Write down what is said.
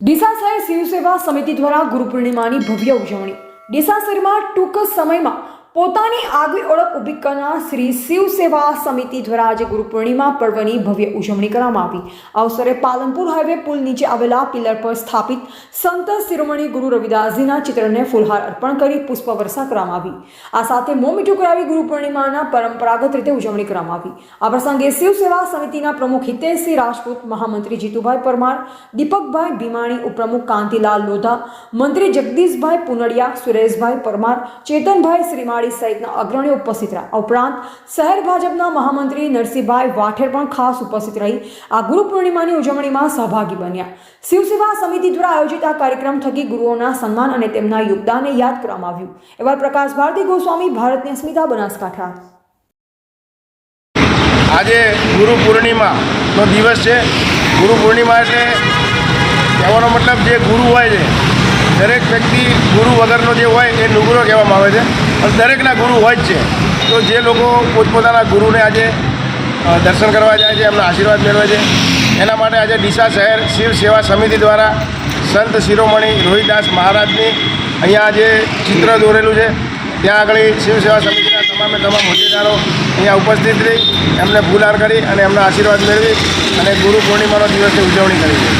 ડીસા શહેર શિવસેવા સમિતિ દ્વારા ગુરુ પૂર્ણિમાની ભવ્ય ઉજવણી। ડીસા શહેરમાં ટૂંક સમયમાં પોતાની આગવી ઓળખ ઊભી કરનાર શ્રી શિવસેવા સમિતિ દ્વારા આજે ગુરુ પૂર્ણિમા પર્વની ભવ્ય ઉજવણી કરવામાં આવી। આ અવસરે પાલનપુર હાઈવે પુલ નીચે આવેલા પિલર પર સ્થાપિત સંત શિરોમણી ગુરુ રવિદાસજીના ચિત્રને ફૂલહાર અર્પણ કરી પુષ્પવર્ષા કરવામાં આવી। આ સાથે મોં મીઠું કરાવી ગુરુ પૂર્ણિમાના પરંપરાગત રીતે ઉજવણી કરવામાં આવી। આ પ્રસંગે શિવસેવા સમિતિના પ્રમુખ હિતેશસિંહ રાજપૂત, મહામંત્રી જીતુભાઈ પરમાર, દીપકભાઈ ભીમાણી, ઉપપ્રમુખ કાંતિલાલ લોધા, મંત્રી જગદીશભાઈ પુનડિયા, સુરેશભાઈ પરમાર, ચેતનભાઈ શ્રીમાળી સહિતના અગ્રણીઓ ઉપસ્થિત રહ્યા। ઉપરાંત શહેર ભાજપના મહામંત્રી નરસિંહભાઈ વાઠેર પણ ખાસ ઉપસ્થિત રહી આ ગુરુ પૂર્ણિમાની ઉજવણીમાં સહભાગી બન્યા। શિવસેવા સમિતિ દ્વારા આયોજિત આ કાર્યક્રમ થકી ગુરુઓના સન્માન અને તેમના યોગદાનને યાદ કરવામાં આવ્યું। એવા પ્રકાશ ભારતી ગોસ્વામી, ભારતની અસ્મિતા, બનાસકાંઠા। આજે ગુરુ પૂર્ણિમાનો દિવસ છે। ગુરુ પૂર્ણિમા એટલે કહેવાનો મતલબ જે ગુરુ હોય છે, દરેક વ્યક્તિ ગુરુ વગરનો જે હોય એ નુગરો કહેવામાં આવે છે, અને દરેકના ગુરુ હોય જ છે। તો જે લોકો પોતપોતાના ગુરુને આજે દર્શન કરવા જાય છે, એમના આશીર્વાદ મેળવે છે, એના માટે આજે ડીસા શહેર શિવ સેવા સમિતિ દ્વારા સંત શિરોમણી રોહિદાસ મહારાજની અહીંયા જે ચિત્ર દોરેલું છે ત્યાં આગળ શિવ સેવા સમિતિના તમામ હોદ્દેદારો અહીંયા ઉપસ્થિત રહી એમને ફૂલહાર કરી અને એમના આશીર્વાદ મેળવી અને ગુરુ પૂર્ણિમાનો દિવસની ઉજવણી કરી છે।